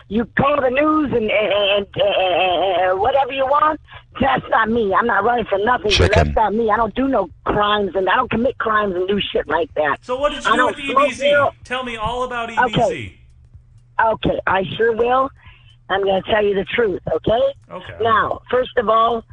you call the news and whatever you want. That's not me. I'm not running for nothing. That's not me. I don't do no crimes, and I don't commit crimes and do shit like that. So what did you do with EBZ? Tell me all about EBZ. Okay, I sure will. I'm going to tell you the truth, okay? Okay. Now, first of all,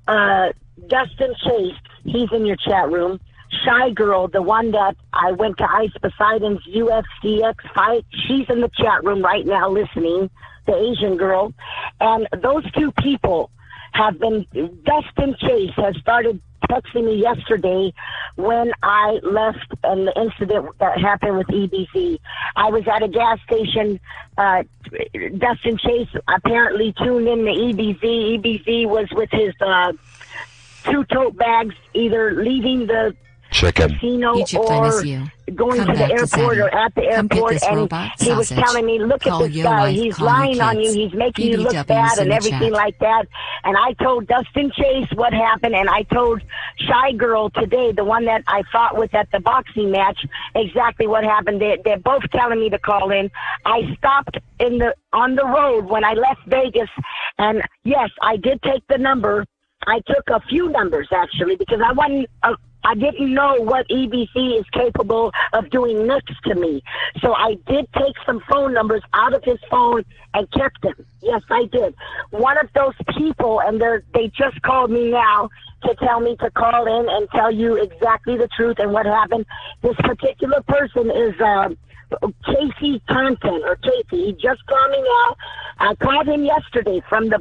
Dustin Chase, he's in your chat room. Shy Girl, the one that I went to Ice Poseidon's UFCX fight, she's in the chat room right now listening, the Asian girl. And those two people have been, Dustin Chase has started texting me yesterday when I left and the incident that happened with EBZ. I was at a gas station. Dustin Chase apparently tuned in to EBZ. EBZ was with his 2 tote bags, either leaving the casino or going to the airport or at the airport, and he was telling me, look at this guy, he's lying on you, he's making you look bad and everything like that. And I told Dustin Chase what happened, and I told Shy Girl today, the one that I fought with at the boxing match, exactly what happened. They're both telling me to call in. I stopped on the road when I left Vegas, and yes, I did take the number. I took a few numbers, actually, because I didn't know what EBC is capable of doing next to me. So I did take some phone numbers out of his phone and kept them. Yes, I did. One of those people, and they just called me now to tell me to call in and tell you exactly the truth and what happened. This particular person is Casey Compton, or Casey. He just called me now. I called him yesterday from the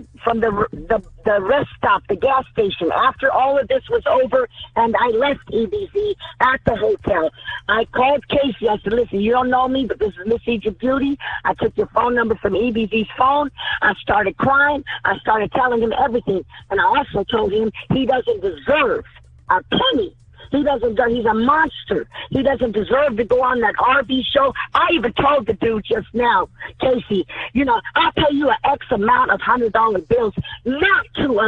rest stop, the gas station, after all of this was over, and I left EBZ at the hotel. I called Casey. I said, listen, you don't know me, but this is MissEgyptBeauty. I took your phone number from EBZ's phone. I started crying. I started telling him everything, and I also told him he doesn't deserve a penny. He doesn't. He's a monster. He doesn't deserve to go on that RV show. I even told the dude just now, Casey, I'll pay you an X amount of $100 bills not MOT,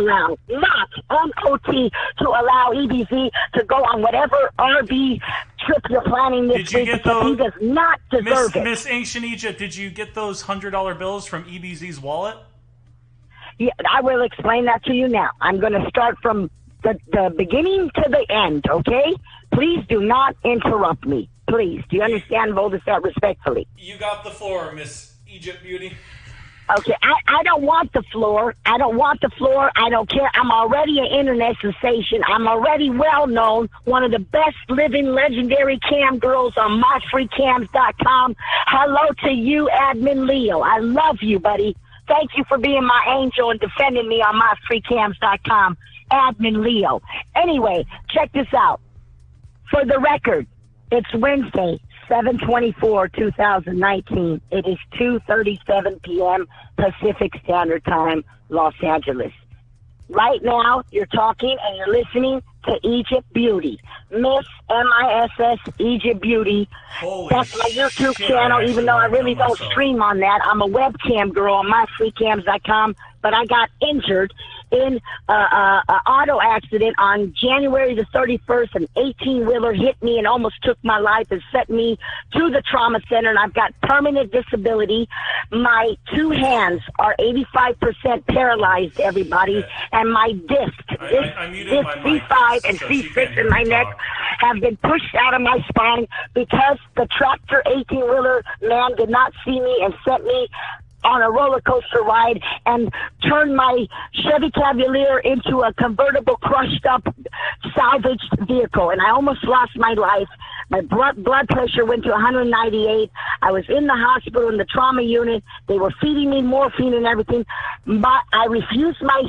to allow EBZ to go on whatever RV trip you're planning this week, because he does not deserve it. Miss Ancient Egypt, did you get those $100 bills from EBZ's wallet? Yeah, I will explain that to you now. I'm going to start from the beginning to the end, okay? Please do not interrupt me. Please. Do you understand, Voldesad, respectfully? You got the floor, Miss Egypt Beauty. Okay, I don't want the floor. I don't want the floor. I don't care. I'm already an internet sensation. I'm already well-known, one of the best living legendary cam girls on myfreecams.com. Hello to you, Admin Leo. I love you, buddy. Thank you for being my angel and defending me on myfreecams.com. Admin Leo. Anyway, check this out. For the record, it's Wednesday, 7/24/2019. It is 2:37 p.m. Pacific Standard Time, Los Angeles. Right now, you're talking and you're listening to Egypt Beauty. Miss MISS Egypt Beauty. That's my YouTube channel, even though I really don't stream on that. I'm a webcam girl on myfreecams.com, but I got injured in an auto accident on January the 31st. An 18-wheeler hit me and almost took my life and sent me to the trauma center, and I've got permanent disability. My 2 hands are 85% paralyzed, everybody, and my disc C5 and C6 in my neck have been pushed out of my spine because the tractor 18-wheeler man did not see me and sent me on a roller coaster ride and turned my Chevy Cavalier into a convertible, crushed up, salvaged vehicle. And I almost lost my life. My blood pressure went to 198. I was in the hospital in the trauma unit. They were feeding me morphine and everything. But I refused my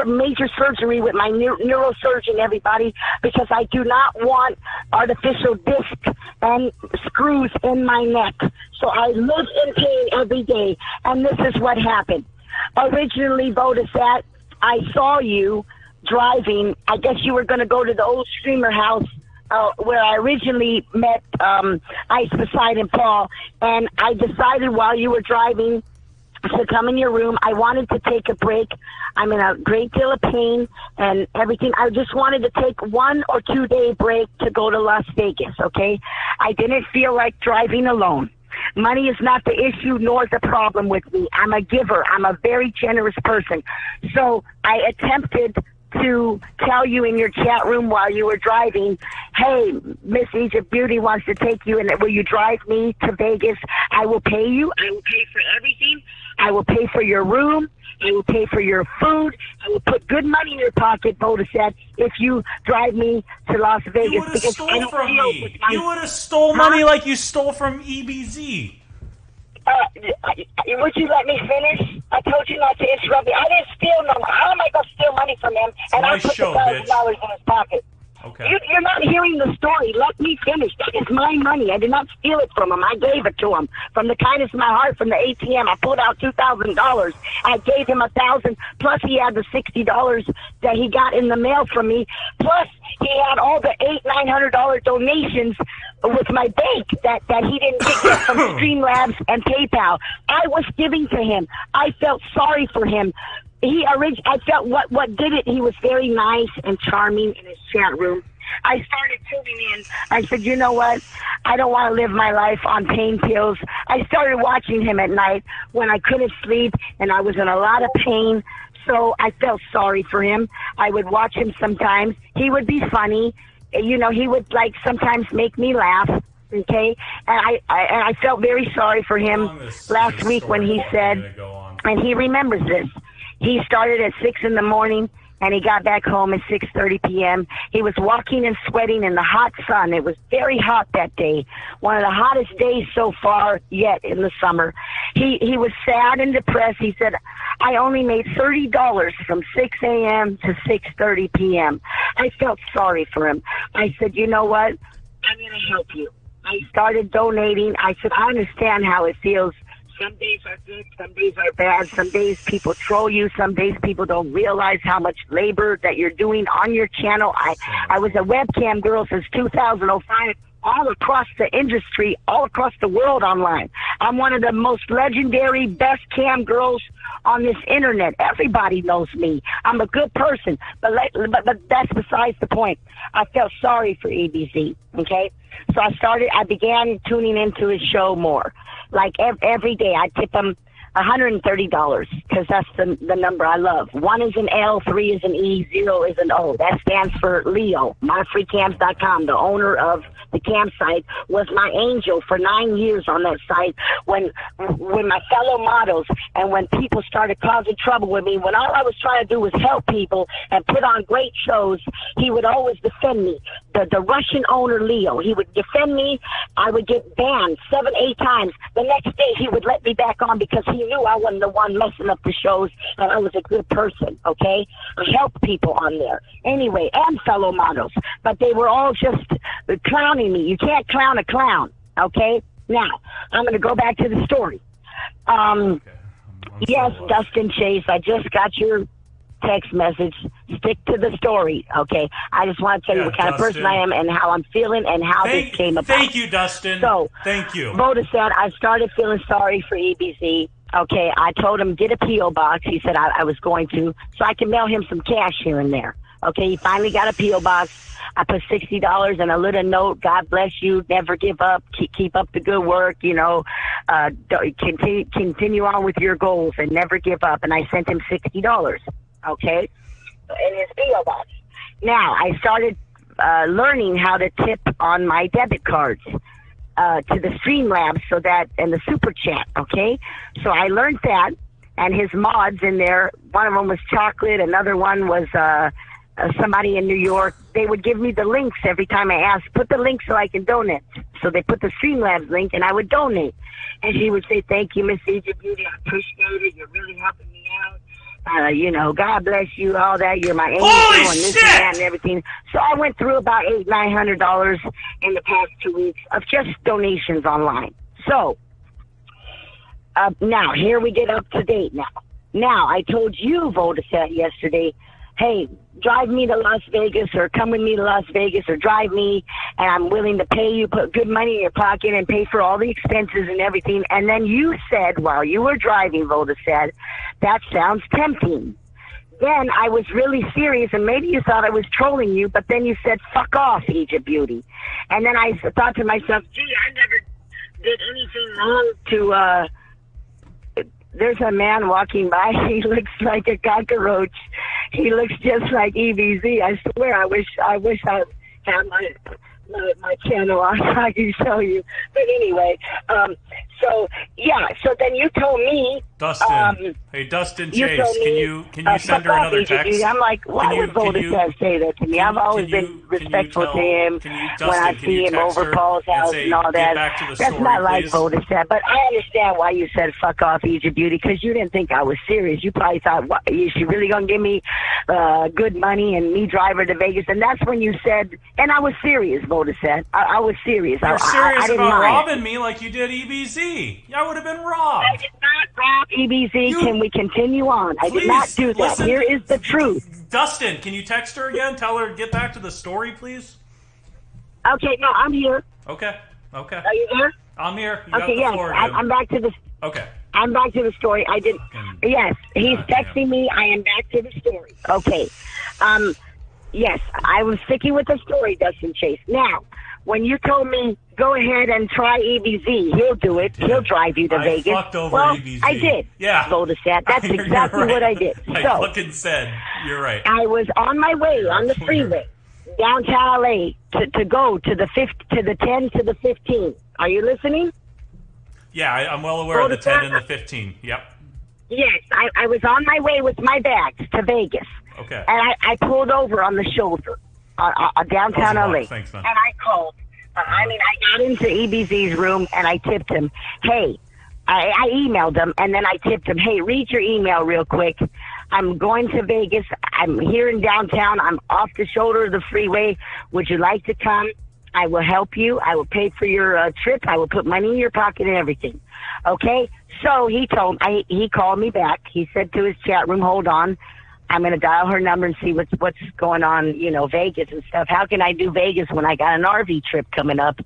major surgery with my neurosurgeon, everybody, because I do not want artificial discs and screws in my neck. So I live in pain every day, and this is what happened. Originally, Voldesad, I saw you driving. I guess you were going to go to the old streamer house where I originally met Ice Poseidon Paul, and I decided while you were driving to come in your room. I wanted to take a break. I'm in a great deal of pain and everything. I just wanted to take 1 or 2 day break to go to Las Vegas, okay? I didn't feel like driving alone. Money is not the issue nor the problem with me. I'm a giver. I'm a very generous person. So I attempted to tell you in your chat room while you were driving, hey, Miss Egypt Beauty wants to take you, and will you drive me to Vegas? I will pay you. I will pay for everything. I will pay for your room. I will pay for your food. I will put good money in your pocket, Voldesad, if you drive me to Las Vegas. You would have stole from me. You would have stole money like you stole from EBZ. Would you let me finish? I told you not to interrupt me. I didn't steal no money. How am I going to steal money from him? And I put the $1,000 in his pocket. Okay. You're not hearing the story. Let me finish. That is my money. I did not steal it from him. I gave it to him. From the kindness of my heart, from the ATM, I pulled out $2,000. I gave him $1,000, plus he had the $60 that he got in the mail from me. Plus, he had all the $900 donations with my bank that he didn't get from Streamlabs and PayPal. I was giving to him. I felt sorry for him. I felt what did it. He was very nice and charming in his chat room. I started tuning in. I said, you know what? I don't want to live my life on pain pills. I started watching him at night when I couldn't sleep and I was in a lot of pain. So I felt sorry for him. I would watch him sometimes. He would be funny. You know, he would sometimes make me laugh. Okay, and I felt very sorry for him last week when he said, and he remembers this. He started at 6 in the morning, and he got back home at 6:30 p.m. He was walking and sweating in the hot sun. It was very hot that day, one of the hottest days so far yet in the summer. He was sad and depressed. He said, I only made $30 from 6 a.m. to 6:30 p.m. I felt sorry for him. I said, you know what? I'm going to help you. I started donating. I said, I understand how it feels. Some days are good, some days are bad. Some days people troll you. Some days people don't realize how much labor that you're doing on your channel. I was a webcam girl since 2005, all across the industry, all across the world online. I'm one of the most legendary, best cam girls on this internet. Everybody knows me. I'm a good person, but that's besides the point. I felt sorry for EBZ, okay? So I began tuning into his show more. Like every day, I tip him $130 because that's the number I love. 1 is an L, 3 is an E, 0 is an O. That stands for Leo. MyFreeCams.com, the owner of the campsite, was my angel for 9 years on that site. When my fellow models and when people started causing trouble with me, when all I was trying to do was help people and put on great shows, he would always defend me. The Russian owner, Leo, he would defend me. I would get banned 7, 8 times. The next day, he would let me back on because he knew I wasn't the one messing up the shows and I was a good person, okay? I helped people on there. Anyway, and fellow models. But they were all just clowning me. You can't clown a clown, okay? Now, I'm going to go back to the story. Yes, Dustin Chase, I just got your text message. Stick to the story, okay? I just want to tell you what kind of person I am and how I'm feeling and how this came about. Thank you, Dustin. So, thank you. Voldesad, I started feeling sorry for EBZ. Okay, I told him get a P.O. box. He said I was going to, so I can mail him some cash here and there. Okay, he finally got a P.O. box. I put $60 and a little note. God bless you. Never give up. Keep up the good work. You know, continue on with your goals and never give up. And I sent him $60. Okay, in his P.O. box. Now I started learning how to tip on my debit cards to the Streamlabs, so that and the super chat. Okay, so I learned that, and his mods in there. One of them was Chocolate. Another one was somebody in New York. They would give me the links every time I asked, put the link so I can donate. So they put the Streamlabs link, and I would donate. And she would say, thank you, Miss Egypt Beauty. I appreciate it. You're really helping me out. You know, God bless you, all that. You're my angel and this and that and everything. So I went through about $900 in the past 2 weeks of just donations online. So now, here we get up to date now. Now, I told you, Voldesad, yesterday, hey, drive me to Las Vegas or come with me to Las Vegas or drive me, and I'm willing to pay you, put good money in your pocket and pay for all the expenses and everything. And then you said, while you were driving, Voldesad, that sounds tempting. Then I was really serious, and maybe you thought I was trolling you, but then you said, fuck off, Egypt Beauty. And then I thought to myself, gee, I never did anything wrong to, there's a man walking by. He looks like a cockroach. He looks just like EBZ. I swear, I wish I had my channel on so I can show you. But anyway, so then you told me, Dustin. Hey, Dustin Chase, can you send her another text? I'm like, why would Voldesad say that to me? I've always been respectful to him when I see him over Paul's house and all that. That's not like Voldesad. But I understand why you said fuck off, Egypt Beauty, because you didn't think I was serious. You probably thought, what, is she really going to give me good money and me drive her to Vegas? And that's when you said, and I was serious, Voldesad. I was serious. You're serious I about robbing me like you did EBZ. I would have been robbed. I did not rob EBZ. Can we continue on? I did not do that. Listen. Here is the truth. Dustin, can you text her again? Tell her to get back to the story, please. Okay, no, I'm here. Okay. Are you there? I'm here. You okay, yes, I'm back to the. Okay. I'm back to the story. I did. Yes, he's texting me. I am back to the story. Okay. Yes, I was sticking with the story, Dustin Chase. Now, when you told me go ahead and try EBZ, he'll do it. He'll drive you to Vegas. Fucked over well, EBZ. I did. Yeah. Voldesad. That's exactly right. what I did. I fucking said. You're right. I was on my way on the freeway downtown LA to go to the 10 to the 15. Are you listening? Yeah, I'm well aware of the 10 and the 15. Yep. Yes, I was on my way with my bags to Vegas. Okay. And I pulled over on the shoulder downtown LA. Thanks, man. And I called. I got into EBZ's room and I tipped him, hey, I emailed him and then I tipped him, hey, read your email real quick. I'm going to Vegas. I'm here in downtown. I'm off the shoulder of the freeway. Would you like to come? I will help you. I will pay for your trip. I will put money in your pocket and everything. Okay? So he called me back. He said to his chat room, hold on. I'm going to dial her number and see what's going on, Vegas and stuff. How can I do Vegas when I got an RV trip coming up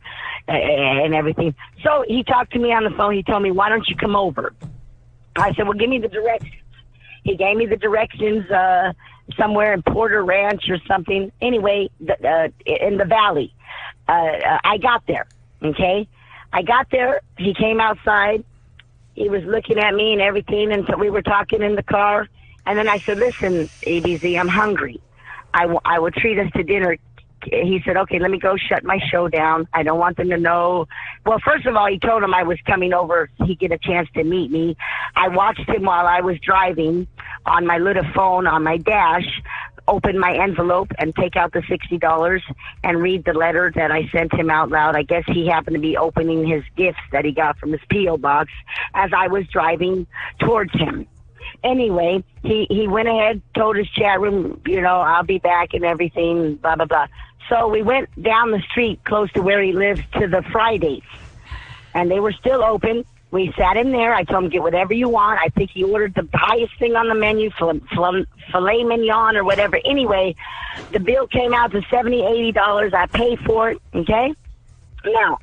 and everything? So he talked to me on the phone. He told me, why don't you come over? I said, well, give me the directions. He gave me the directions somewhere in Porter Ranch or something. Anyway, in the valley. I got there, okay? I got there. He came outside. He was looking at me and everything, and so we were talking in the car. And then I said, listen, EBZ, I'm hungry. I will treat us to dinner. He said, okay, let me go shut my show down. I don't want them to know. Well, first of all, he told him I was coming over. He'd get a chance to meet me. I watched him while I was driving on my little phone on my dash, open my envelope and take out the $60 and read the letter that I sent him out loud. I guess he happened to be opening his gifts that he got from his P.O. box as I was driving towards him. Anyway, he went ahead, told his chat room, I'll be back and everything, blah, blah, blah. So we went down the street close to where he lives to the Fridays, and they were still open. We sat in there. I told him, get whatever you want. I think he ordered the highest thing on the menu, filet mignon or whatever. Anyway, the bill came out to $70, $80. I paid for it, okay? Now,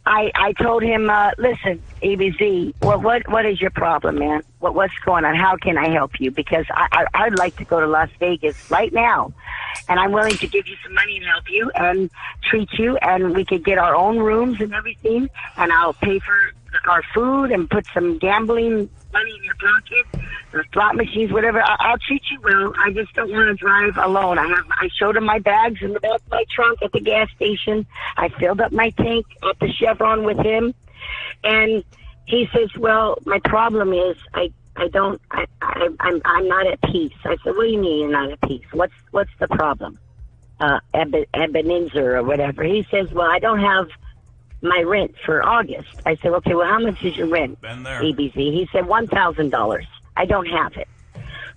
I told him, listen, EBZ, what is your problem, man? What's going on? How can I help you? Because I'd like to go to Las Vegas right now, and I'm willing to give you some money and help you and treat you, and we could get our own rooms and everything, and I'll pay for our food and put some gambling money in your pocket, the slot machines, whatever. I'll treat you well. I just don't want to drive alone. I showed him my bags in the back of my trunk at the gas station. I filled up my tank at the Chevron with him, and he says, "Well, my problem is I'm not at peace." I said, "What do you mean you're not at peace? What's the problem?" Ebenezer or whatever. He says, "Well, I don't have my rent for August." I said, okay, well, how much is your rent, EBZ? He said, $1,000. I don't have it.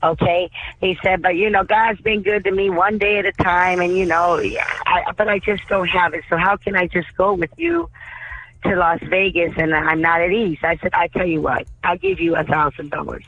Okay. He said, but, God's been good to me one day at a time, and, but I just don't have it. So how can I just go with you to Las Vegas and I'm not at ease? I said, I tell you what, I'll give you $1,000.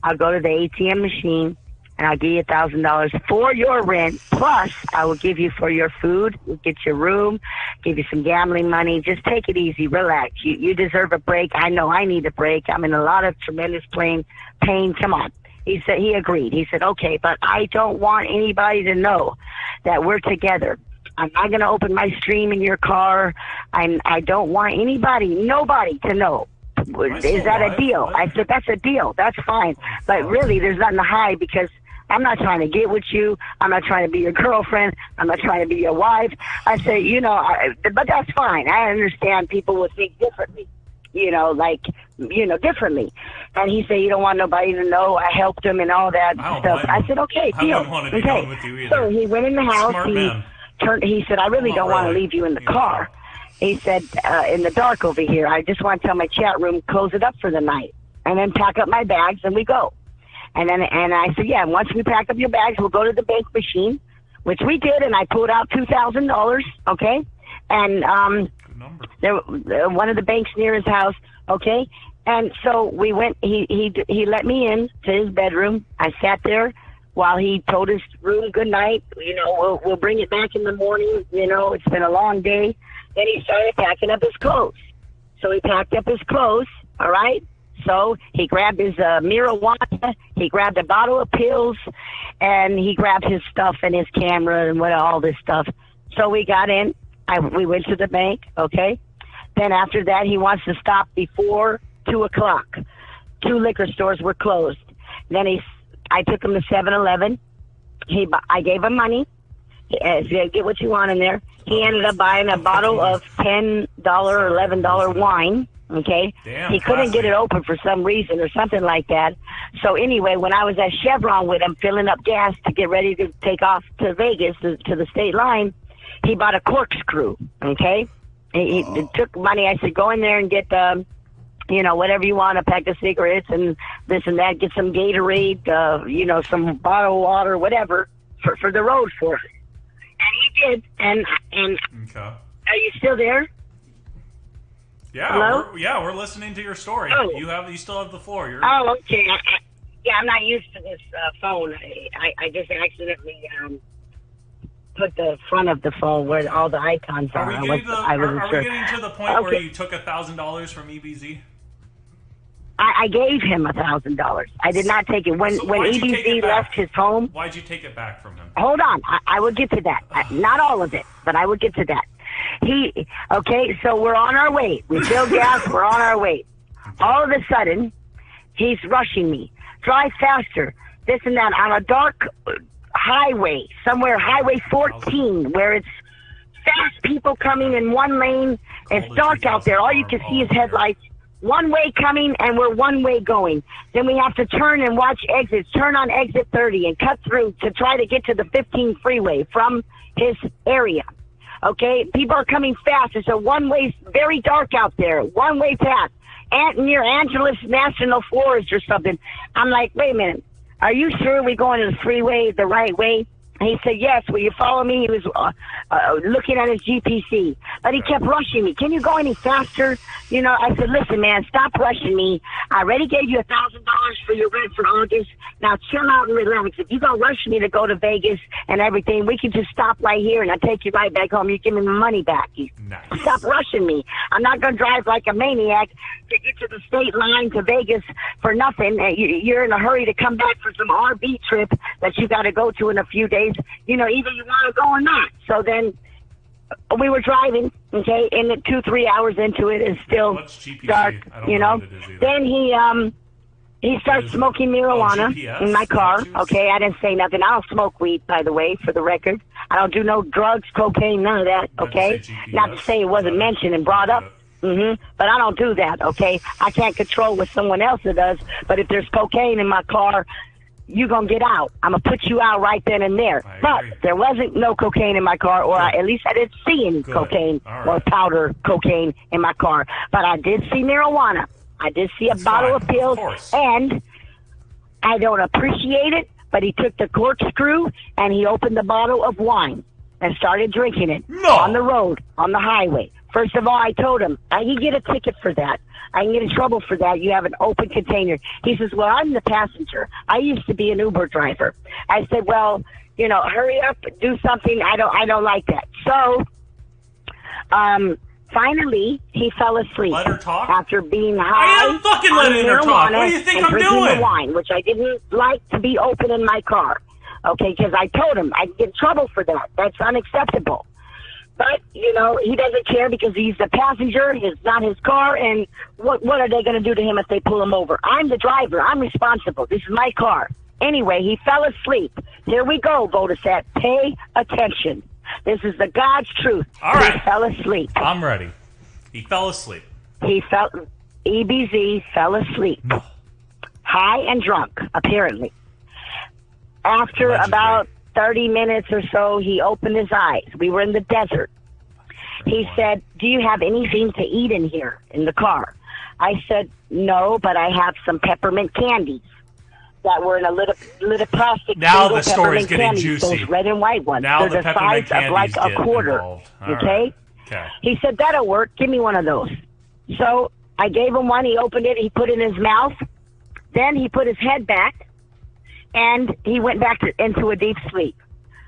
I'll go to the ATM machine, and I'll give you $1,000 for your rent. Plus, I will give you for your food. We'll get your room, give you some gambling money. Just take it easy, relax. You deserve a break. I know I need a break. I'm in a lot of tremendous pain. Come on. He said he agreed. He said, okay, but I don't want anybody to know that we're together. I'm not going to open my stream in your car. I don't want nobody to know. Is that a deal? I said, that's a deal. That's fine. But really, there's nothing to hide because I'm not trying to get with you. I'm not trying to be your girlfriend. I'm not trying to be your wife. I said, but that's fine. I understand people will think differently, differently. And he said, you don't want nobody to know I helped him and all that stuff. I said, okay, deal. Okay. So he went in the house. He said, I really don't want to leave you in the car. He said, in the dark over here, I just want to tell my chat room, close it up for the night, and then pack up my bags and we go. And I said, yeah, once we pack up your bags, we'll go to the bank machine, which we did, and I pulled out $2,000, okay? And one of the banks near his house, okay? And so we went, he let me in to his bedroom. I sat there while he told his room good night. We'll bring it back in the morning. It's been a long day. Then he started packing up his clothes. So he packed up his clothes, all right? So he grabbed his marijuana, he grabbed a bottle of pills, and he grabbed his stuff and his camera and all this stuff. So we got in. We went to the bank, okay? Then after that, he wants to stop before 2 o'clock. 2 liquor stores were closed. Then I took him to 7-Eleven. I gave him money. Get what you want in there. He ended up buying a bottle of $10 or $11 wine. Okay, damn, he couldn't get it open for some reason or something like that. So anyway, when I was at Chevron with him filling up gas to get ready to take off to Vegas to the state line, he bought a corkscrew. Okay, he took money. I said, go in there and get whatever you want, a pack of cigarettes and this and that. Get some Gatorade, some bottled water, whatever for the road for it. And he did. And okay. Are you still there? Yeah, we're listening to your story. Oh. You still have the floor. Okay. I'm not used to this phone. I just accidentally put the front of the phone where all the icons are. Are we getting to the point where you took $1,000 from EBZ? I gave him $1,000. I did not take it. When EBZ left his home... Why'd you take it back from him? Hold on. I will get to that. Not all of it, but I will get to that. So we're on our way. We fill gas. We're on our way. All of a sudden, he's rushing me. Drive faster. This and that on a dark highway, somewhere, Highway 14, where it's fast people coming in one lane. It's dark out there. All you can see is headlights. One way coming, and we're one way going. Then we have to turn and watch exits. Turn on exit 30 and cut through to try to get to the 15 freeway from his area. Okay, people are coming fast. It's a one-way, very dark out there, one-way path. Near Angeles National Forest or something. I'm like, wait a minute. Are you sure we're going to the freeway the right way? And he said, yes. Will you follow me? He was looking at his GPC. But he kept rushing me. Can you go any faster? I said, listen, man, stop rushing me. I already gave you $1,000 for your rent for August. Now chill out and relax. If you're going to rush me to go to Vegas and everything, we can just stop right here and I'll take you right back home. You give me my money back. Nice. Stop rushing me. I'm not going to drive like a maniac to get to the state line to Vegas for nothing. You're in a hurry to come back for some RV trip that you got to go to in a few days. Either you want to go or not. So then we were driving, okay, and 2-3 hours into it is still dark, Then he starts smoking marijuana in my car, okay. I didn't say nothing. I don't smoke weed, by the way, for the record. I don't do no drugs, cocaine, none of that, okay. Not to say it wasn't mentioned and brought up. But I don't do that, okay. I can't control what someone else does, but if there's cocaine in my car, you're going to get out. I'm going to put you out right then and there. But there wasn't no cocaine in my car, or at least I didn't see any cocaine or powder cocaine in my car. But I did see marijuana. I did see a bottle of pills, and I don't appreciate it, but he took the corkscrew and he opened the bottle of wine and started drinking it on the road, on the highway. First of all, I told him, I can get a ticket for that. I can get in trouble for that. You have an open container. He says, well, I'm the passenger. I used to be an Uber driver. I said, well, hurry up, do something. I don't like that. So, finally, he fell asleep. Let her talk? After being high. I am fucking letting her talk. What do you think I'm doing? The wine, which I didn't like to be open in my car. Okay, because I told him I'd get in trouble for that. That's unacceptable. But, you know, he doesn't care because he's the passenger. It's not his car. And what are they going to do to him if they pull him over? I'm the driver. I'm responsible. This is my car. Anyway, he fell asleep. Here we go, Voldesad. Pay attention. This is the God's truth. All right. He fell asleep. I'm ready. He fell asleep. EBZ fell asleep. High and drunk, apparently. After about 30 minutes or so, he opened his eyes. We were in the desert. He said, "Do you have anything to eat in here, in the car?" I said, "No, but I have some peppermint candies that were in a little plastic." Now the story's getting candies, juicy. those red and white ones. Now They're the size of like a quarter. Okay? Okay. He said, "That'll work. Give me one of those." So I gave him one. He opened it. He put it in his mouth. Then he put his head back. And he went back into a deep sleep.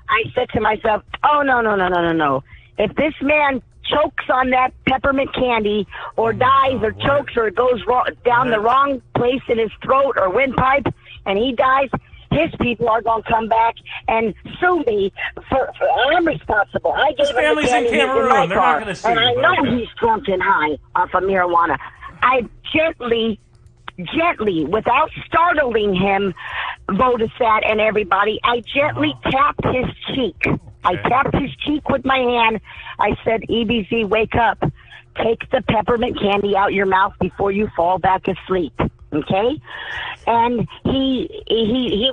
I said to myself, "Oh, no. If this man chokes on that peppermint candy or dies or chokes or goes down the wrong place in his throat or windpipe and he dies, his people are going to come back and sue me for I'm responsible. I gave him the candy in my car, and I know he's drunk and high off of marijuana." I gently, without startling him, Voldesad and everybody, I gently tapped his cheek. I tapped his cheek with my hand. I said, "EBZ, wake up. Take the peppermint candy out your mouth before you fall back asleep." Okay? And he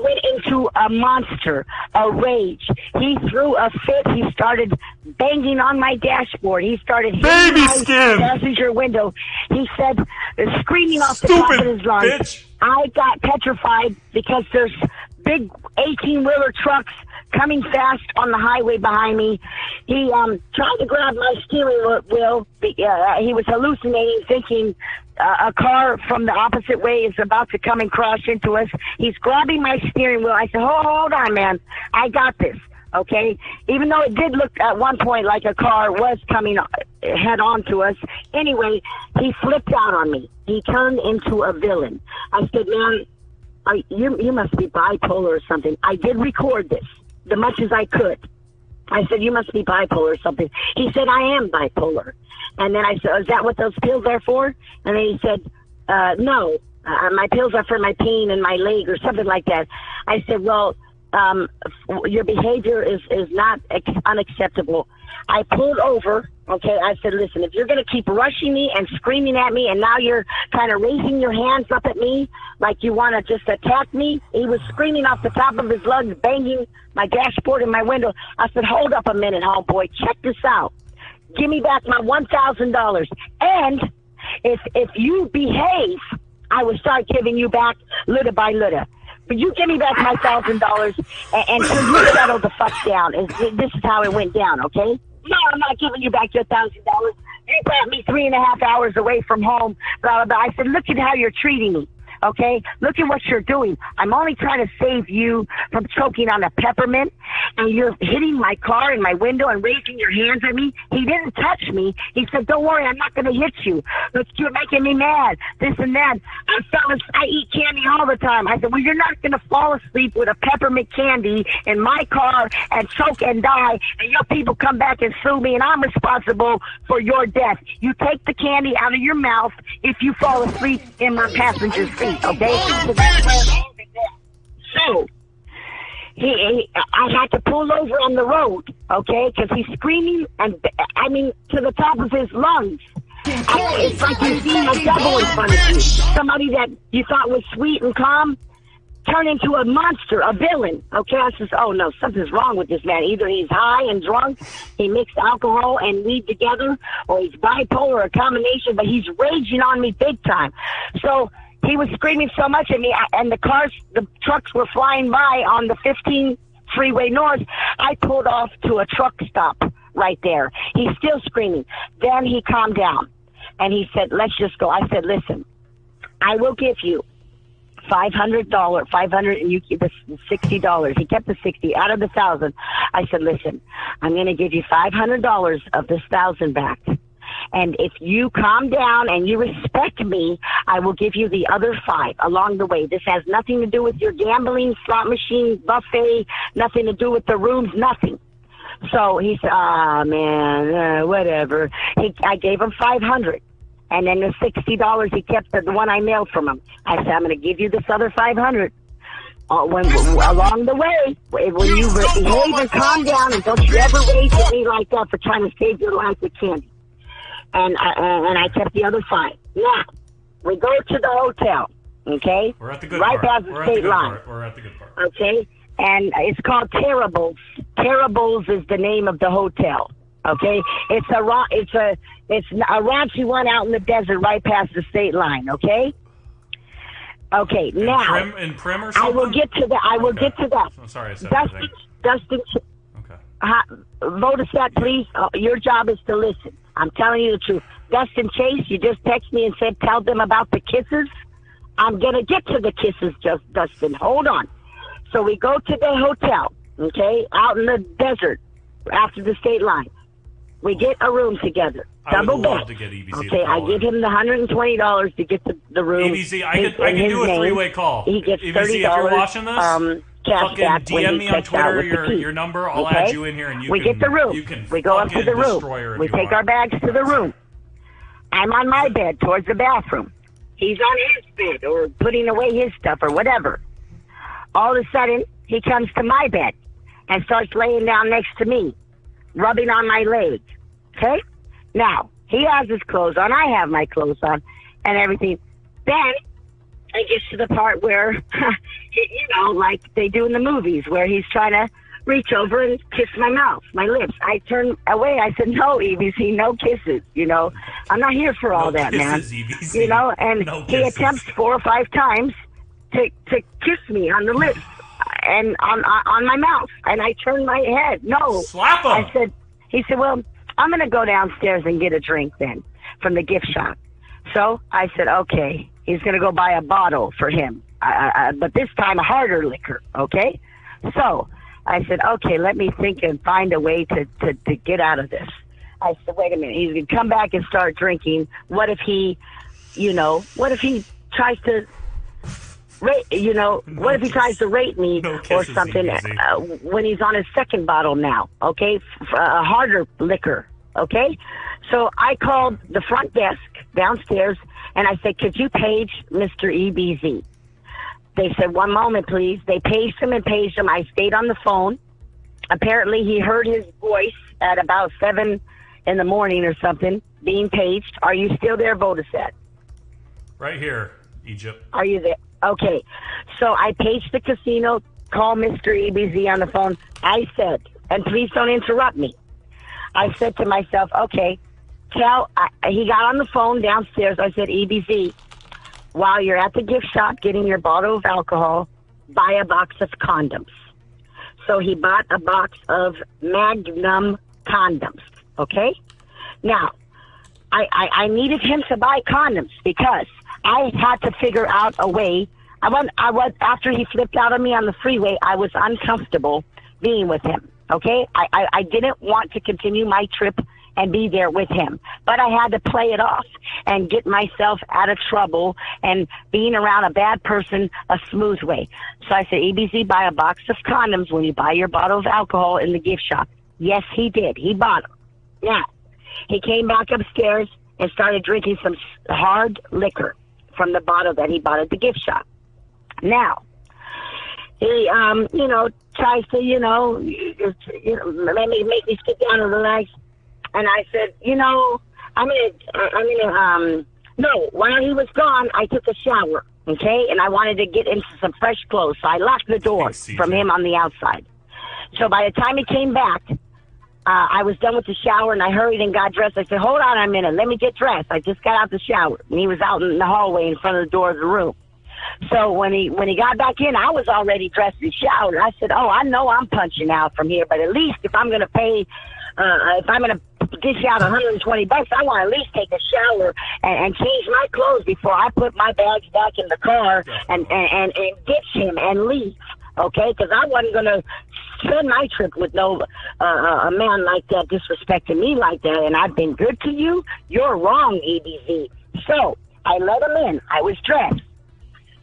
went into a monster, a rage. He threw a fit. He started banging on my dashboard. He started hitting my passenger window. He said, screaming off the top of his lungs. Bitch. I got petrified because there's big 18-wheeler trucks coming fast on the highway behind me. He tried to grab my steering wheel. He was hallucinating, thinking a car from the opposite way is about to come and crash into us. He's grabbing my steering wheel. I said, hold on, man. I got this, okay? Even though it did look at one point like a car was coming head on to us. Anyway, he flipped out on me. He turned into a villain. I said, "Man, you must be bipolar or something." I did record this, the much as I could. I said, "You must be bipolar or something." He said, "I am bipolar." And then I said, "Is that what those pills are for?" And then he said, "No, my pills are for my pain in my leg," or something like that. I said, "Well, your behavior is not unacceptable." I pulled over, okay? I said, "Listen, if you're going to keep rushing me and screaming at me, and now you're kind of raising your hands up at me like you want to just attack me." He was screaming off the top of his lungs, banging my dashboard and my window. I said, "Hold up a minute, homeboy. Check this out. Give me back my $1,000. And if you behave, I will start giving you back little by little. But you give me back my $1,000 until you settle the fuck down." This is how it went down, okay? "No, I'm not giving you back your $1,000. You brought me 3.5 hours away from home, blah, blah, blah." I said, "Look at how you're treating me. Okay? Look at what you're doing. I'm only trying to save you from choking on a peppermint, and you're hitting my car and my window and raising your hands at me." He didn't touch me. He said, "Don't worry, I'm not going to hit you. But you're making me mad, this and that. I eat candy all the time." I said, "Well, you're not going to fall asleep with a peppermint candy in my car and choke and die, and your people come back and sue me, and I'm responsible for your death. You take the candy out of your mouth if you fall asleep in my passenger seat." Okay, so I had to pull over on the road, okay, because he's screaming and to the top of his lungs. It's like you're seeing a devil in front of you. Somebody that you thought was sweet and calm turn into a monster, a villain. Okay, I says, "Oh no, something's wrong with this man. Either he's high and drunk, he mixed alcohol and weed together, or he's bipolar, a combination. But he's raging on me big time." So he was screaming so much at me, and the trucks were flying by on the 15 freeway north. I pulled off to a truck stop right there. He's still screaming. Then he calmed down, and he said, "Let's just go." I said, "Listen, I will give you $500, and you keep the $60. He kept the 60 out of the 1,000. I said, "Listen, I'm going to give you $500 of this 1,000 back. And if you calm down and you respect me, I will give you the other 5 along the way. This has nothing to do with your gambling, slot machine, buffet, nothing to do with the rooms, nothing. So he said, man, whatever. I gave him $500. And then the $60 he kept, the one I mailed from him. I said, I'm going to give you this other $500. Along the way, when you behave and calm down, and don't you ever raise at me like that for trying to save your life with candy. And I kept the other $5. Now, we go to the hotel, okay? We're at the good right part. past the state line. We're at the good part. Okay? And it's called Terribles. Terribles is the name of the hotel. Okay? It's a raunchy one out in the desert right past the state line, okay? Okay, now in Prim or something? I will get to that. Get to that. I'm sorry, I said Dustin. Okay. Voldesad, please. Your job is to listen. I'm telling you the truth. Dustin Chase, you just text me and said tell them about the kisses. I'm gonna get to the kisses, Dustin. Hold on. So we go to the hotel, okay, out in the desert after the state line. We get a room together. Double bed. To get EBZ okay, I give him the $120 to get the room. EBZ, I can do a three-way call. He gets $30. EBZ, if you're watching this, cash back DM me on Twitter your number. I'll add you in here, and we get the room. We go up to the room. We take our bags to the room. I'm on my bed towards the bathroom. He's on his bed or putting away his stuff or whatever. All of a sudden, he comes to my bed and starts laying down next to me, rubbing on my legs. Okay? Now, he has his clothes on. I have my clothes on and everything. Then it gets to the part where, like they do in the movies, where he's trying to reach over and kiss my mouth, my lips. I turn away. I said, no, EBZ, no kisses. I'm not here for all that, man. EBZ. And he attempts 4 or 5 times to kiss me on the lips and on my mouth. And I turned my head. No. Slap him. He said, well, I'm going to go downstairs and get a drink then from the gift shop. So I said, okay. He's going to go buy a bottle for him, but this time a harder liquor, okay? So I said, okay, let me think and find a way to get out of this. I said, wait a minute. He's going to come back and start drinking. What if he tries to what if he tries to rape me or something when he's on his second bottle now, okay? A harder liquor, okay? So I called the front desk downstairs, and I said, could you page Mr. EBZ? They said, one moment, please. They paged him. I stayed on the phone. Apparently, he heard his voice at about 7 in the morning or something, being paged. Are you still there, Voldesad? Right here, Egypt. Are you there? Okay. So I paged the casino, called Mr. EBZ on the phone. I said, and please don't interrupt me. I said to myself, okay, he got on the phone downstairs. I said, EBZ, while you're at the gift shop getting your bottle of alcohol, buy a box of condoms. So he bought a box of Magnum condoms, okay? Now, I needed him to buy condoms because I had to figure out a way. After he flipped out on me on the freeway, I was uncomfortable being with him, okay? I didn't want to continue my trip and be there with him. But I had to play it off and get myself out of trouble and being around a bad person a smooth way. So I said, EBZ, buy a box of condoms when you buy your bottle of alcohol in the gift shop. Yes, he did. He bought them. Now, he came back upstairs and started drinking some hard liquor from the bottle that he bought at the gift shop. Now, he, tries to, let me make me sit down and relax. And I said, no, while he was gone, I took a shower, okay? And I wanted to get into some fresh clothes. So I locked the door from him on the outside. So by the time he came back, I was done with the shower and I hurried and got dressed. I said, hold on a minute, let me get dressed. I just got out the shower. And he was out in the hallway in front of the door of the room. So when he got back in, I was already dressed and showered. I said, I know I'm punching out from here, but at least if I'm going to pay, if I'm going to dish out $120, I want to at least take a shower and change my clothes before I put my bags back in the car and ditch him and leave, okay? Because I wasn't going to spend my trip with no a man like that disrespecting me like that, and I've been good to you. You're wrong, EBZ. So I let him in. I was dressed.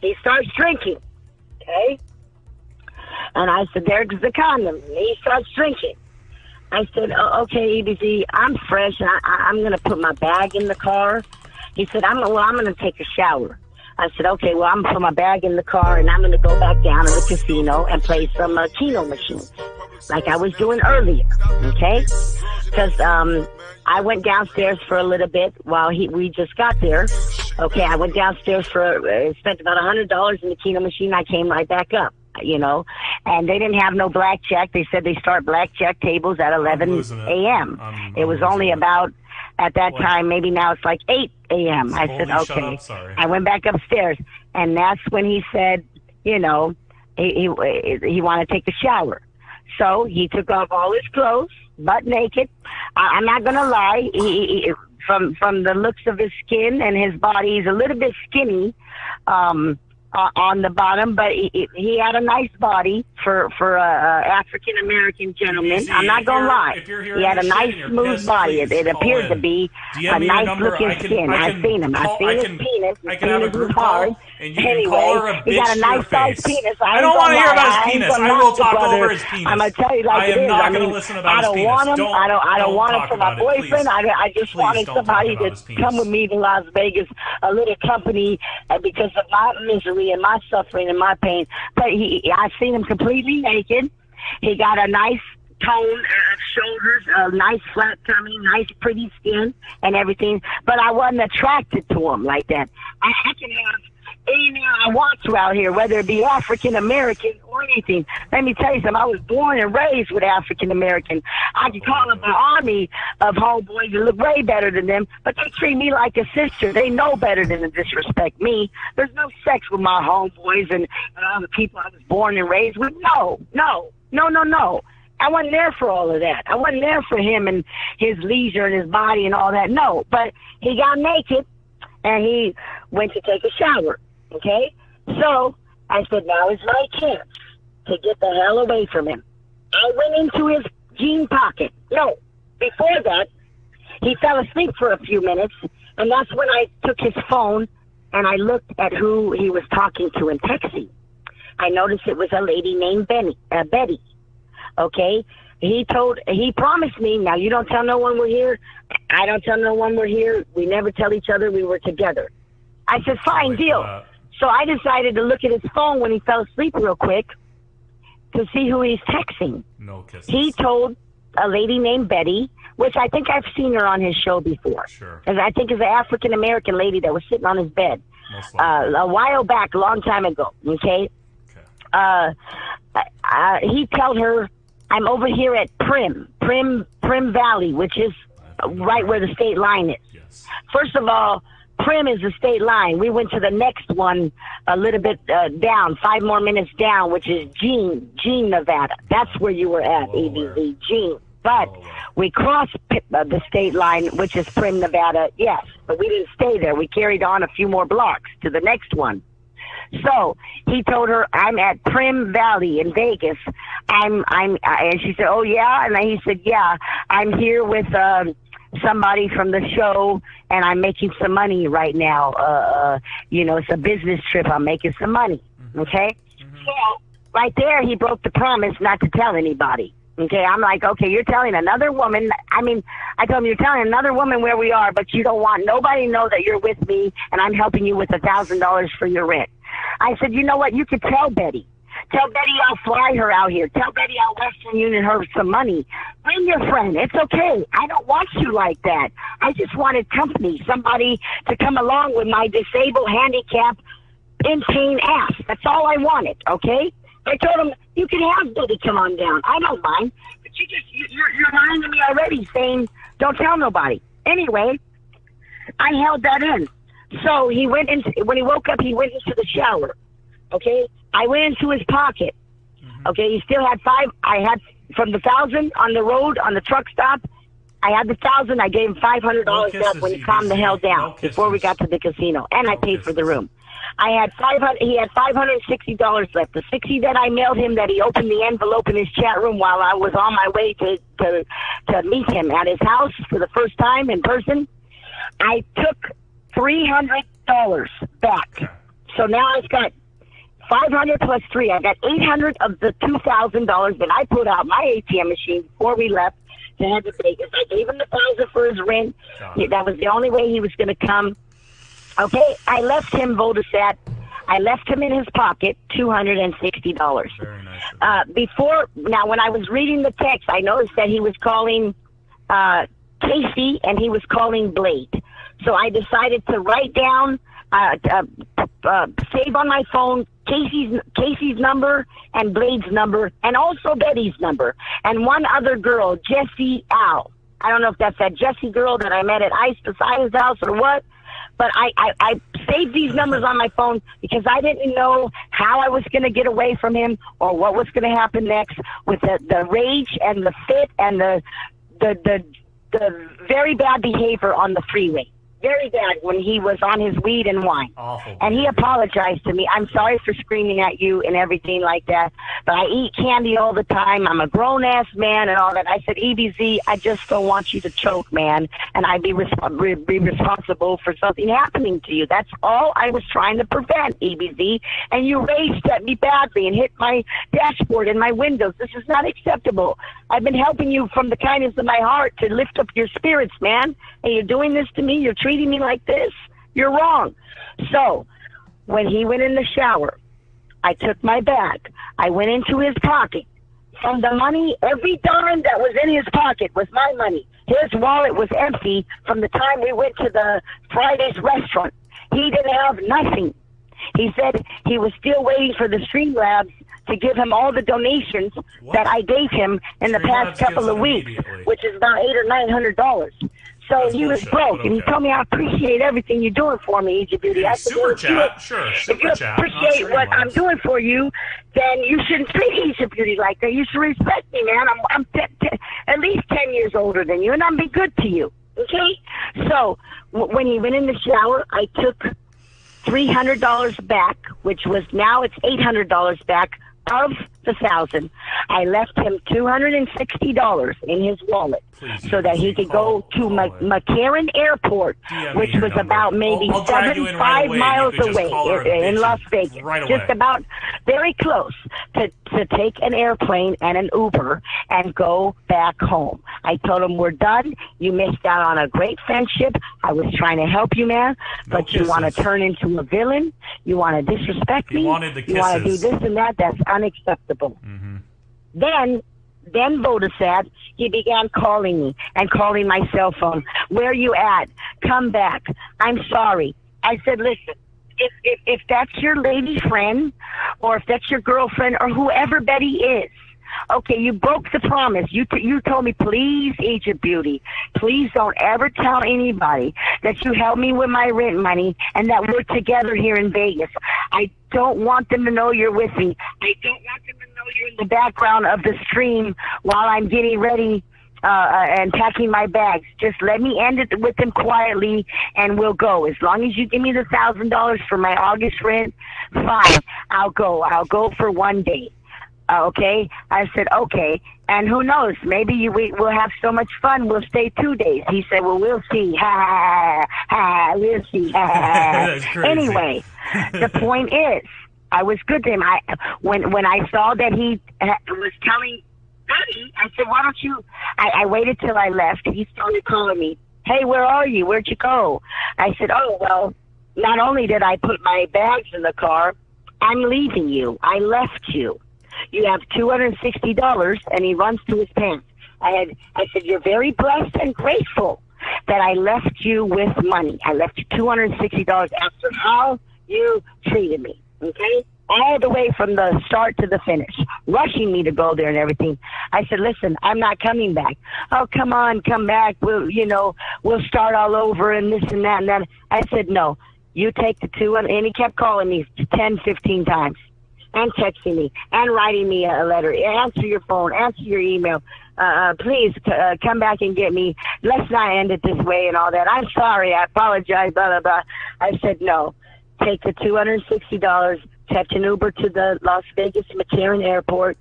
He starts drinking, okay? And I said, there's the condom. And he starts drinking. I said, okay, EBZ, I'm fresh. I'm going to put my bag in the car. He said, I'm going to take a shower. I said, okay, well, I'm going to put my bag in the car, and I'm going to go back down to the casino and play some Keno machines like I was doing earlier, okay? Because I went downstairs for a little bit while we just got there. Okay, I went downstairs spent about $100 in the Keno machine. I came right back up, and they didn't have no blackjack. They said they start blackjack tables at 11 a.m. It was only about, at that time, maybe now it's like 8 a.m. I said, okay. I went back upstairs, and that's when he said, he wanted to take a shower. So he took off all his clothes, butt naked. I'm not going to lie. From the looks of his skin and his body, he's a little bit skinny on the bottom, but he had a nice body for a African American gentleman. EBZ, I'm not gonna lie. He had a nice smooth body. It appeared to be a nice looking skin. I've seen him. I've seen his penis. His penis was hard. Anyway, he got a nice sized penis. I don't want to hear about his penis. I will talk over his penis. I'm gonna tell you like it is. I am not going to listen about his penis. I don't want him. I don't want him for my boyfriend. I just wanted somebody to come with me to Las Vegas, a little company, because of my misery and my suffering and my pain. But I've seen him completely naked. He got a nice tone of shoulders, a nice flat tummy, nice pretty skin and everything. But I wasn't attracted to him like that. I can have any man I want to out here, whether it be African American or anything. Let me tell you something. I was born and raised with African American. I can call up an army of homeboys that look way better than them, but they treat me like a sister. They know better than to disrespect me. There's no sex with my homeboys and all the people I was born and raised with. No. I wasn't there for all of that. I wasn't there for him and his leisure and his body and all that. No, but he got naked and he went to take a shower. Okay? So I said, now is my chance to get the hell away from him. I went into his jean pocket. No, before that, he fell asleep for a few minutes, and that's when I took his phone and I looked at who he was talking to and texting. I noticed it was a lady named Betty. Okay? He promised me, now you don't tell no one we're here. I don't tell no one we're here. We never tell each other we were together. I said, fine, deal. So I decided to look at his phone when he fell asleep real quick to see who he's texting. No kisses. He told a lady named Betty, which I think I've seen her on his show before. Sure. Because I think it's an African-American lady that was sitting on his bed a while back, a long time ago, okay? He told her, I'm over here at Prim Valley, which is right where the state line is. Yes. First of all, Prim is the state line. We went to the next one a little bit down, 5 more minutes down, which is Jean, Nevada. That's where you were at, EBZ, Jean. But we crossed the state line, which is Prim, Nevada, yes. But we didn't stay there. We carried on a few more blocks to the next one. So he told her, I'm at Prim Valley in Vegas. And she said, oh, yeah? And he said, yeah, I'm here with somebody from the show, and I'm making some money right now. It's a business trip. I'm making some money, okay? So right there, he broke the promise not to tell anybody, okay? I'm like, okay, you're telling another woman. I told him, you're telling another woman where we are, but you don't want nobody to know that you're with me, and I'm helping you with $1,000 for your rent. I said, you know what? You could tell Betty. Tell Betty I'll fly her out here. Tell Betty I'll Western Union her some money. Bring your friend. It's okay. I don't want you like that. I just wanted company, somebody to come along with my disabled, handicapped, in pain ass. That's all I wanted, okay? I told him, you can have Betty come on down. I don't mind. But you're lying to me already saying, don't tell nobody. Anyway, I held that in. So when he woke up, he went into the shower, okay? I went into his pocket. Okay, he still had I had from the 1,000 on the road, on the truck stop. I had the 1,000. I gave him $500 back when he calmed the hell down before we got to the casino, and I paid for the room. I had He had $560 left. The 60 that I mailed him, that he opened the envelope in his chat room while I was on my way to meet him at his house for the first time in person. I took $300 back. So now I've got 500 plus 3. I got 800 of the $2,000 that I put out my ATM machine before we left to head to Vegas. I gave him the $1,000 for his rent. That was the only way he was going to come. Okay, I left him Voldesad. I left him in his pocket $260. Very nice. Now, when I was reading the text, I noticed that he was calling Casey and he was calling Blade. So I decided to write down, save on my phone Casey's number and Blade's number and also Betty's number and one other girl, Jessie Al. I don't know if that's that Jessie girl that I met at Ice Poseidon's house or what, but I saved these numbers on my phone because I didn't know how I was going to get away from him or what was going to happen next with the rage and the fit and the very bad behavior on the freeway. Very bad when he was on his weed and wine. Awful. And he apologized to me. I'm sorry for screaming at you and everything like that, but I eat candy all the time. I'm a grown-ass man and all that. I said, EBZ, I just don't want you to choke, man, and I'd be responsible for something happening to you. That's all I was trying to prevent, EBZ, and you raged at me badly and hit my dashboard and my windows. This is not acceptable. I've been helping you from the kindness of my heart to lift up your spirits, man, and you're doing this to me. You're treating me like this. You're wrong. So when he went in the shower, I took my bag. I went into his pocket. From the money, every dime that was in his pocket was my money. His wallet was empty from the time we went to the Friday's restaurant. He didn't have nothing. He said he was still waiting for the Streamlabs to give him all the donations that I gave him in the past couple of weeks, which is about $800 or $900. So That's he was bullshit, broke, okay. and he told me, I appreciate everything you're doing for me, EgyptBeauty. I said, Super chat, sure. If Super you chat. appreciate what I'm doing for you, then you shouldn't treat EgyptBeauty like that. You should respect me, man. I'm at least 10 years older than you, and I'm be good to you, okay? So when he went in the shower, I took $300 back, which was now it's $800 back of the $1,000. I left him $260 in his wallet so that he could go to McCarran Airport, which was about maybe 75 miles away in Las Vegas. Just about very close to take an airplane and an Uber and go back home. I told him, we're done. You missed out on a great friendship. I was trying to help you, man, but you want to turn into a villain. You want to disrespect me. You want to do this and that. That's unacceptable. Mm-hmm. Then Voldesad, he began calling me and calling my cell phone. Where you at? Come back. I'm sorry. I said, listen, if that's your lady friend or if that's your girlfriend or whoever Betty is, okay, you broke the promise. You told me, please, EgyptBeauty, please don't ever tell anybody that you helped me with my rent money and that we're together here in Vegas. I don't want them to know you're with me. I don't want them to know you're in the background of the stream while I'm getting ready and packing my bags. Just let me end it with them quietly and we'll go. As long as you give me the $1,000 for my August rent, fine, I'll go. I'll go for one day. Okay, I said, okay, and who knows, maybe we'll have so much fun, we'll stay 2 days. He said, well, we'll see, ha, ha, ha, we'll see, ha, ha. Anyway, the point is, I was good to him. When I saw that he was telling Betty, I said, why don't you, I waited till I left. He started calling me, hey, where are you? Where'd you go? I said, oh, well, not only did I put my bags in the car, I'm leaving you. I left you. You have $260, and he runs to his pants. I said, you're very blessed and grateful that I left you with money. I left you $260 after how you treated me, okay? All the way from the start to the finish, rushing me to go there and everything. I said, listen, I'm not coming back. Oh, come on, come back. We'll start all over and this and that and that. I said, no, you take the $200, and he kept calling me 10, 15 times. And texting me, and writing me a letter. Answer your phone, answer your email. Please come back and get me. Let's not end it this way and all that. I'm sorry. I apologize, blah, blah, blah. I said, no. Take the $260, catch an Uber to the Las Vegas McCarran Airport,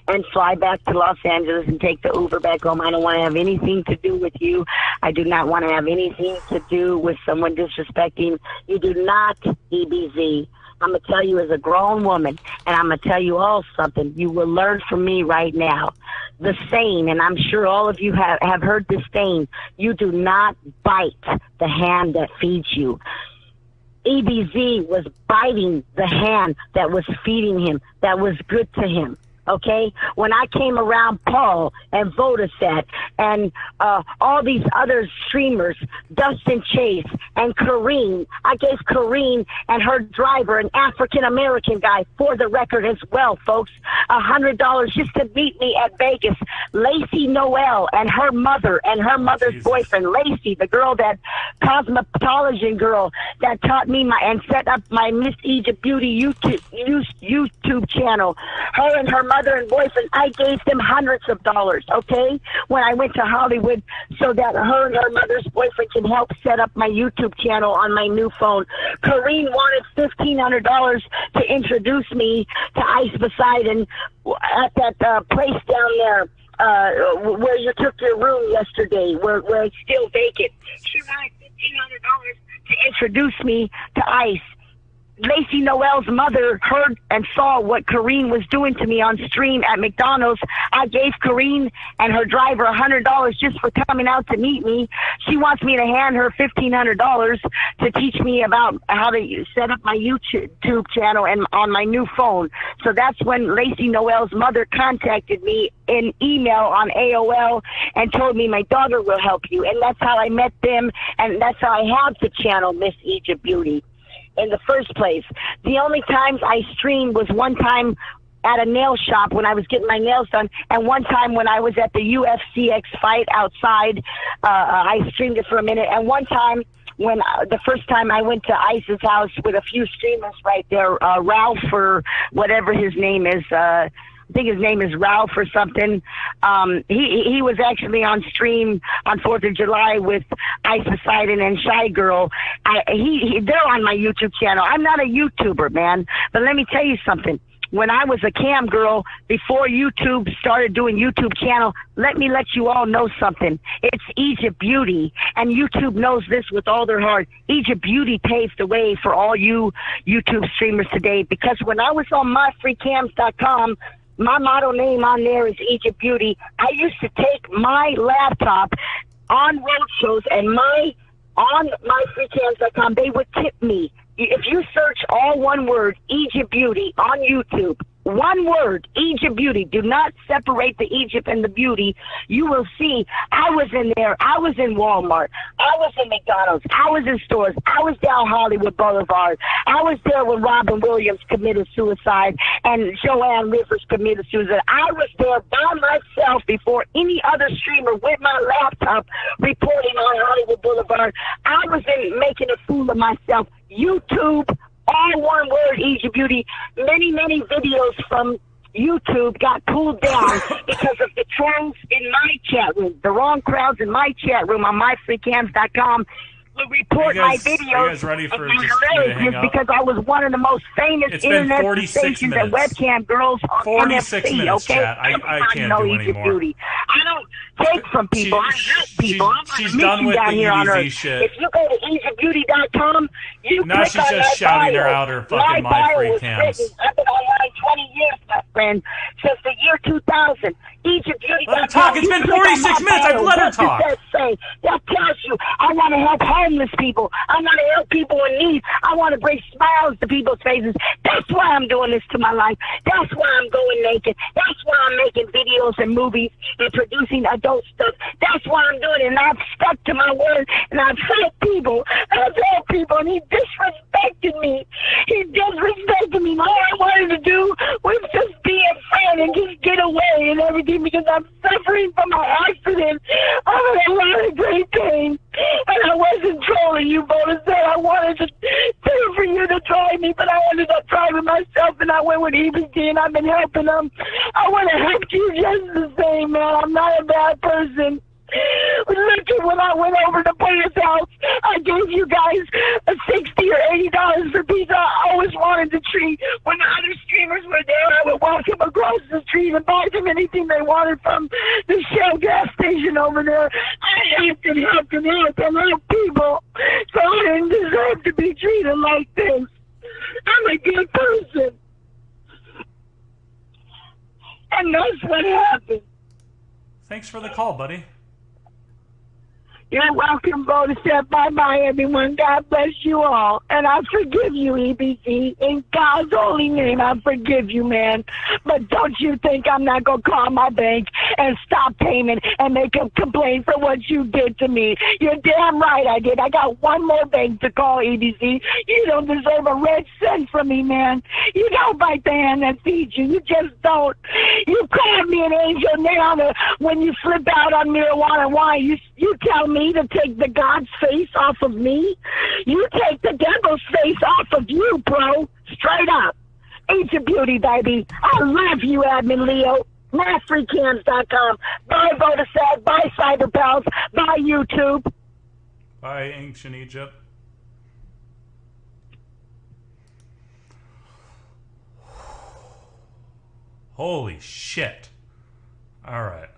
and fly back to Los Angeles and take the Uber back home. I don't want to have anything to do with you. I do not want to have anything to do with someone disrespecting. You do not, EBZ. I'm going to tell you as a grown woman, and I'm going to tell you all something. You will learn from me right now. the saying, and I'm sure all of you have heard this saying, you do not bite the hand that feeds you. EBZ was biting the hand that was feeding him, that was good to him. Okay, when I came around Paul and Voldesad and all these other streamers, Dustin Chase and Kareen, I gave Kareen and her driver, an African-American guy, for the record as well, folks, $100 just to meet me at Vegas. Lacey Noel and her mother and her mother's boyfriend, Lacey, the girl, that cosmetology girl that taught me and set up my Miss Egypt Beauty YouTube channel. Her and her mother and boyfriend, I gave them hundreds of dollars, okay, when I went to Hollywood, so that her and her mother's boyfriend can help set up my YouTube channel on my new phone. Kareen wanted $1,500 to introduce me to Ice Poseidon at that place down there where you took your room yesterday, where it's still vacant. She wanted $1,500 to introduce me to Ice. Lacey Noel's mother heard and saw what Kareen was doing to me on stream at McDonald's. I gave Kareen and her driver $100 just for coming out to meet me. She wants me to hand her $1,500 to teach me about how to set up my YouTube channel and on my new phone. So that's when Lacey Noel's mother contacted me in email on AOL and told me my daughter will help you. And that's how I met them, and that's how I have the channel Miss Egypt Beauty in the first place. The only times I streamed was one time at a nail shop when I was getting my nails done, and one time when I was at the UFCX fight outside. I streamed it for a minute, and one time when the first time I went to Ice's house with a few streamers right there, Ralph or whatever his name is, I think his name is Ralph or something. He was actually on stream on 4th of July with Ice Poseidon and Shy Girl. They're on my YouTube channel. I'm not a YouTuber, man, but let me tell you something. When I was a cam girl, before YouTube started doing YouTube channel, let me let you all know something. It's Egypt Beauty, and YouTube knows this with all their heart. Egypt Beauty paved the way for all you YouTube streamers today, because when I was on myfreecams.com, my model name on there is Egypt Beauty. I used to take my laptop on road shows, and on myfreecams.com, they would tip me. If you search all one word, Egypt Beauty, on YouTube, one word, Egypt Beauty, do not separate the Egypt and the beauty, you will see I was in there. I was in Walmart. I was in McDonald's. I was in stores. I was down Hollywood Boulevard. I was there when Robin Williams committed suicide and Joanne Rivers committed suicide. I was there by myself before any other streamer with my laptop reporting on Hollywood Boulevard. I was in making a fool of myself. YouTube, all one word, Egypt Beauty. Many, many videos from YouTube got pulled down because of the trolls in my chat room. The wrong crowds in my chat room on myfreecams.com will report my videos ready for of my hilarious because I was one of the most famous internet sensations and webcam girls on 46 NFC, minutes, okay? chat. I can't do Egypt anymore. Beauty. I don't take from people. I help people. She's done with the EBZ shit. If you go to EgyptBeauty.com, you now click she's on just shouting her out her fucking My Free Cams. I've been online 20 years, my friend, since the year 2000. EgyptBeauty.com. Let her talk. It's been 46 minutes. I've let her talk. That tells you I want to help homeless people. I want to help people in need. I want to bring smiles to people's faces. That's why I'm doing this to my life. That's why I'm going naked. That's why I'm making videos and movies and producing adult stuff. That's why I'm doing it. And I've stuck to my word, and I've helped people. And he disrespected me. He disrespected me. All I wanted to do was just be a friend and just get away and everything, because I'm suffering from my accident. I'm in a lot of great pain. And I wasn't trolling you, Voldesad. I wanted to pay for you to troll me, but I wanted to try it myself, and I went with EBZ, and I've been helping them. I want to help you just the same, man. I'm not a bad person. Look at when I went over to Player's house, I gave you guys a $60 or $80 for pizza. I always wanted to treat. When the other streamers were there, I would walk them across the street and buy them anything they wanted from the Shell gas station over there. I helped and helped and helped and helped people, so I didn't deserve to be treated like this. I'm a good person. And that's what happened. Thanks for the call, buddy. You're welcome, Voldesad. Bye-bye, everyone. God bless you all. And I forgive you, EBZ. In God's holy name, I forgive you, man. But don't you think I'm not going to call my bank and stop payment and make a complaint for what you did to me. You're damn right I did. I got one more bank to call, EBZ. You don't deserve a red cent from me, man. You don't bite the hand that feeds you. You just don't. You called me an angel now when you flip out on marijuana. Why? You tell me to take the God's face off of me? You take the devil's face off of you, bro. Straight up. Ancient Beauty, baby. I love you, Admin Leo. MassFreeCams.com. Bye, Voldesad. Bye, Cyberpals. Bye, YouTube. Bye, Ancient Egypt. Holy shit. All right.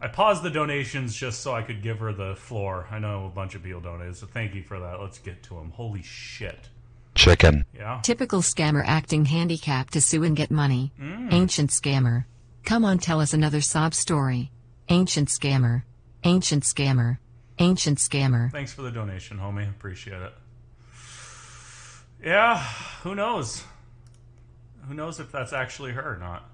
I paused the donations just so I could give her the floor. I know a bunch of people donated, so thank you for that. Let's get to them. Holy shit. Chicken. Yeah? Typical scammer acting handicapped to sue and get money. Ancient scammer. Come on, tell us another sob story. Ancient scammer. Ancient scammer. Ancient scammer. Thanks for the donation, homie. Appreciate it. Yeah, who knows? Who knows if that's actually her or not?